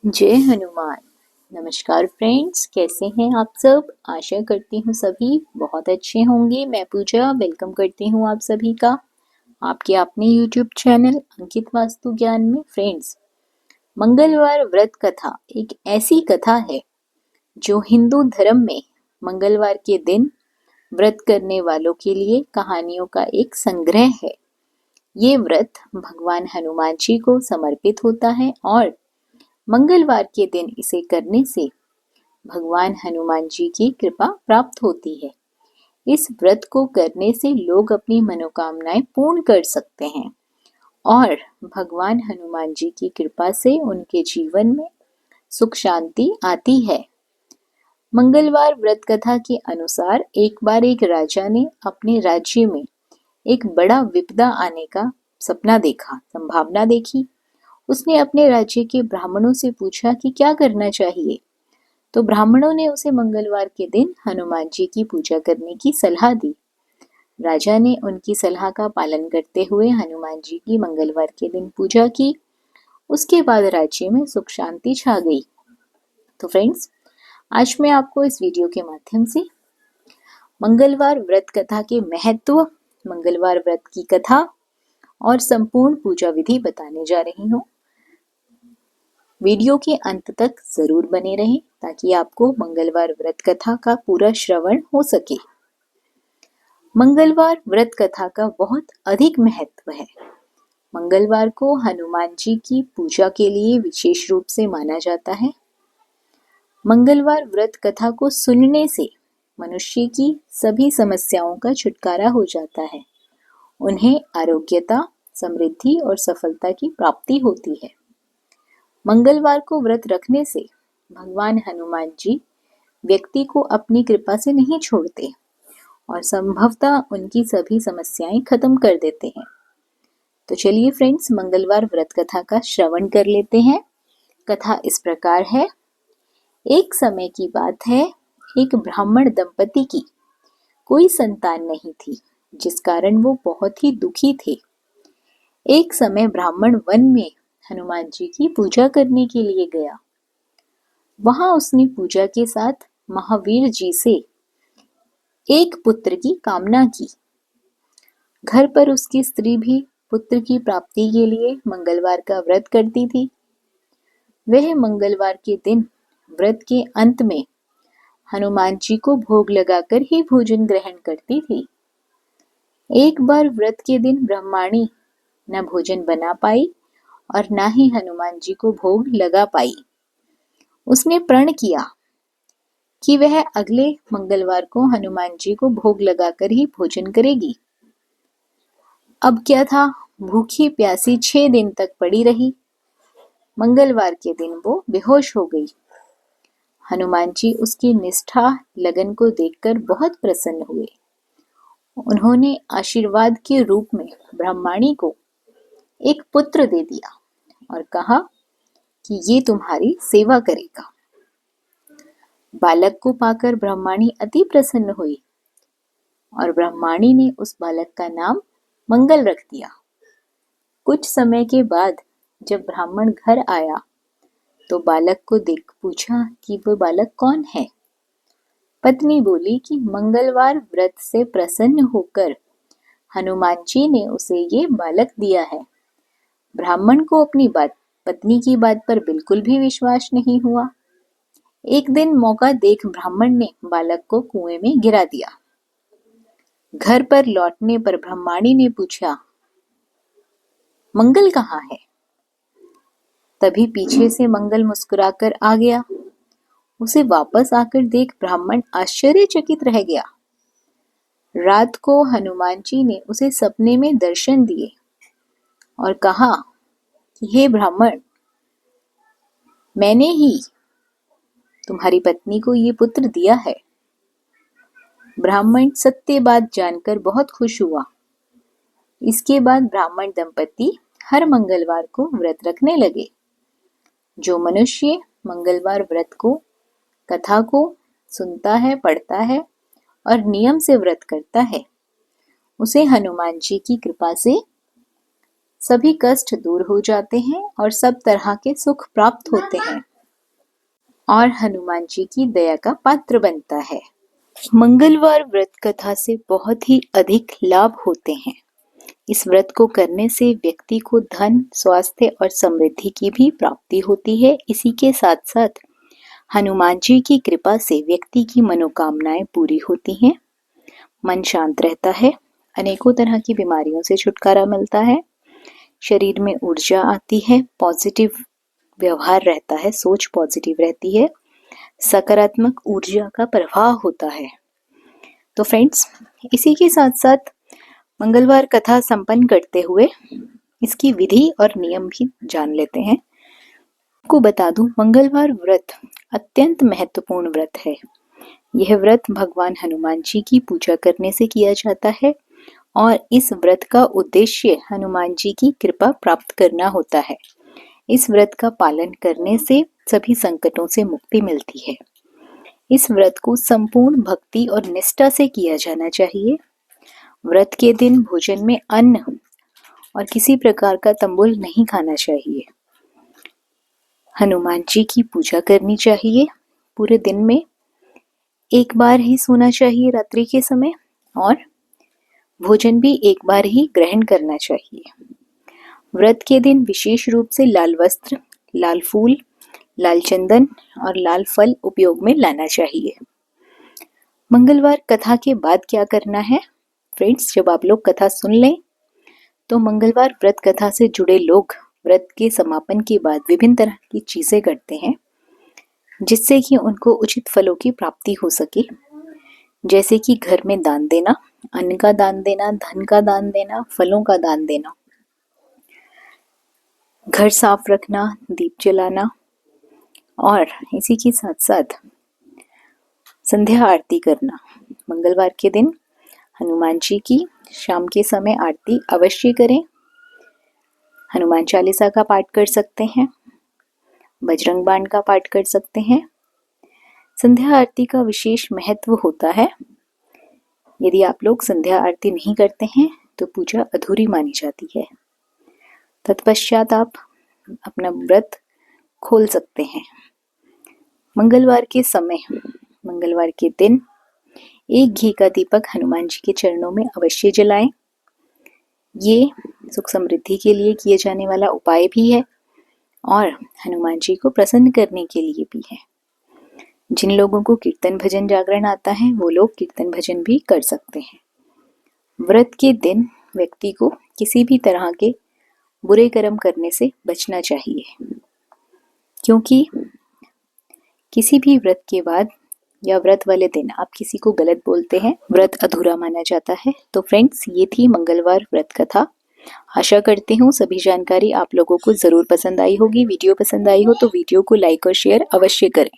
जय हनुमान। नमस्कार फ्रेंड्स, कैसे हैं आप सब। आशा करती हूँ सभी बहुत अच्छे होंगे। मैं पूजा वेलकम करती हूँ आप सभी का आपके अपने यूट्यूब चैनल अंकित वास्तु ज्ञान में। फ्रेंड्स, मंगलवार व्रत कथा एक ऐसी कथा है जो हिंदू धर्म में मंगलवार के दिन व्रत करने वालों के लिए कहानियों का एक संग्रह है। ये व्रत भगवान हनुमान जी को समर्पित होता है और मंगलवार के दिन इसे करने से भगवान हनुमान जी की कृपा प्राप्त होती है। इस व्रत को करने से लोग अपनी मनोकामनाएं पूर्ण कर सकते हैं और भगवान हनुमान जी की कृपा से उनके जीवन में सुख शांति आती है। मंगलवार व्रत कथा के अनुसार एक बार एक राजा ने अपने राज्य में एक बड़ा विपदा आने का सपना देखा, संभावना देखी। उसने अपने राज्य के ब्राह्मणों से पूछा कि क्या करना चाहिए। तो ब्राह्मणों ने उसे मंगलवार के दिन हनुमान जी की पूजा करने की सलाह दी। राजा ने उनकी सलाह का पालन करते हुए हनुमान जी की मंगलवार के दिन पूजा की। उसके बाद राज्य में सुख शांति छा गई। तो फ्रेंड्स, आज मैं आपको इस वीडियो के माध्यम से मंगलवार व्रत कथा के महत्व, मंगलवार व्रत की कथा और संपूर्ण पूजा विधि बताने जा रही हूँ। वीडियो के अंत तक जरूर बने रहें ताकि आपको मंगलवार व्रत कथा का पूरा श्रवण हो सके। मंगलवार व्रत कथा का बहुत अधिक महत्व है। मंगलवार को हनुमान जी की पूजा के लिए विशेष रूप से माना जाता है। मंगलवार व्रत कथा को सुनने से मनुष्य की सभी समस्याओं का छुटकारा हो जाता है। उन्हें आरोग्यता, समृद्धि और सफलता की प्राप्ति होती है। मंगलवार को व्रत रखने से भगवान हनुमान जी व्यक्ति को अपनी कृपा से नहीं छोड़ते और संभवतः उनकी सभी समस्याएं खत्म कर देते हैं। तो चलिए फ्रेंड्स, मंगलवार व्रत कथा का श्रवण कर लेते हैं। कथा इस प्रकार है। एक समय की बात है, एक ब्राह्मण दंपति की कोई संतान नहीं थी, जिस कारण वो बहुत ही दुखी थे। एक समय ब्राह्मण वन में हनुमान जी की पूजा करने के लिए गया। वहां उसने पूजा के साथ महावीर जी से एक पुत्र की कामना की। घर पर उसकी स्त्री भी पुत्र की प्राप्ति के लिए मंगलवार का व्रत करती थी। वह मंगलवार के दिन व्रत के अंत में हनुमान जी को भोग लगाकर ही भोजन ग्रहण करती थी। एक बार व्रत के दिन ब्रह्माणी न भोजन बना पाई और ना ही हनुमान जी को भोग लगा पाई। उसने प्रण किया कि वह अगले मंगलवार को हनुमान जी को भोग लगाकर ही भोजन करेगी। अब क्या था, भूखी प्यासी 6 दिन तक पड़ी रही। मंगलवार के दिन वो बेहोश हो गई। हनुमान जी उसकी निष्ठा लगन को देखकर बहुत प्रसन्न हुए। उन्होंने आशीर्वाद के रूप में ब्रह्माणी को एक पुत्र दे दिया और कहा कि ये तुम्हारी सेवा करेगा। बालक को पाकर ब्रह्माणी अति प्रसन्न हुई और ब्रह्माणी ने उस बालक का नाम मंगल रख दिया। कुछ समय के बाद जब ब्राह्मण घर आया तो बालक को देख पूछा कि वह बालक कौन है। पत्नी बोली कि मंगलवार व्रत से प्रसन्न होकर हनुमान जी ने उसे ये बालक दिया है। ब्राह्मण को अपनी पत्नी की बात पर बिल्कुल भी विश्वास नहीं हुआ। एक दिन मौका देख ब्राह्मण ने बालक को कुएं में गिरा दिया। घर पर लौटने पर ब्रह्माणी ने पूछा, मंगल कहाँ है? तभी पीछे से मंगल मुस्कुराकर आ गया। उसे वापस आकर देख ब्राह्मण आश्चर्यचकित रह गया। रात को हनुमान जी ने उसे सपने में दर्शन दिए और कहा कि हे ब्राह्मण, मैंने ही तुम्हारी पत्नी को ये पुत्र दिया है। ब्राह्मण सत्य बात जानकर बहुत खुश हुआ। इसके बाद ब्राह्मण दंपति हर मंगलवार को व्रत रखने लगे। जो मनुष्य मंगलवार व्रत को, कथा को सुनता है, पढ़ता है और नियम से व्रत करता है, उसे हनुमान जी की कृपा से सभी कष्ट दूर हो जाते हैं और सब तरह के सुख प्राप्त होते हैं। और हनुमान जी की दया का पात्र बनता है। मंगलवार व्रत कथा से बहुत ही अधिक लाभ होते हैं। इस व्रत को करने से व्यक्ति को धन, स्वास्थ्य और समृद्धि की भी प्राप्ति होती है। इसी के साथ साथ हनुमान जी की कृपा से व्यक्ति की मनोकामनाएं पूरी होती हैं, मन शांत रहता है, अनेकों तरह की बीमारियों से छुटकारा मिलता है, शरीर में ऊर्जा आती है, पॉजिटिव व्यवहार रहता है, सोच पॉजिटिव रहती है, सकारात्मक ऊर्जा का प्रवाह होता है। तो फ्रेंड्स, इसी के साथ साथ मंगलवार कथा संपन्न करते हुए इसकी विधि और नियम भी जान लेते हैं। आपको बता दूं, मंगलवार व्रत अत्यंत महत्वपूर्ण व्रत है। यह व्रत भगवान हनुमान जी की पूजा करने से किया जाता है और इस व्रत का उद्देश्य हनुमान जी की कृपा प्राप्त करना होता है। इस व्रत का पालन करने से सभी संकटों से मुक्ति मिलती है। इस व्रत को संपूर्ण भक्ति और निष्ठा से किया जाना चाहिए। व्रत के दिन भोजन में अन्न और किसी प्रकार का तंबुल नहीं खाना चाहिए। हनुमान जी की पूजा करनी चाहिए। पूरे दिन में एक बार ही सोना चाहिए रात्रि के समय, और भोजन भी एक बार ही ग्रहण करना चाहिए। व्रत के दिन विशेष रूप से लाल वस्त्र, लाल फूल, लाल चंदन और लाल फल उपयोग में लाना चाहिए। मंगलवार कथा के बाद क्या करना है फ्रेंड्स? जब आप लोग कथा सुन लें तो मंगलवार व्रत कथा से जुड़े लोग व्रत के समापन के बाद विभिन्न तरह की चीजें करते हैं जिससे कि उनको उचित फलों की प्राप्ति हो सके। जैसे कि घर में दान देना, अन्न का दान देना, धन का दान देना, फलों का दान देना, घर साफ रखना, दीप जलाना, और इसी के साथ साथ संध्या आरती करना। मंगलवार के दिन हनुमान जी की शाम के समय आरती अवश्य करें। हनुमान चालीसा का पाठ कर सकते हैं, बजरंग बाण का पाठ कर सकते हैं। संध्या आरती का विशेष महत्व होता है। यदि आप लोग संध्या आरती नहीं करते हैं तो पूजा अधूरी मानी जाती है। तत्पश्चात आप अपना व्रत खोल सकते हैं। मंगलवार के समय, मंगलवार के दिन एक घी का दीपक हनुमान जी के चरणों में अवश्य जलाएं। ये सुख समृद्धि के लिए किए जाने वाला उपाय भी है और हनुमान जी को प्रसन्न करने के लिए भी है। जिन लोगों को कीर्तन भजन जागरण आता है वो लोग कीर्तन भजन भी कर सकते हैं। व्रत के दिन व्यक्ति को किसी भी तरह के बुरे कर्म करने से बचना चाहिए, क्योंकि किसी भी व्रत के बाद या व्रत वाले दिन आप किसी को गलत बोलते हैं, व्रत अधूरा माना जाता है। तो फ्रेंड्स, ये थी मंगलवार व्रत कथा। आशा करती हूँ सभी जानकारी आप लोगों को जरूर पसंद आई होगी। वीडियो पसंद आई हो तो वीडियो को लाइक और शेयर अवश्य करें।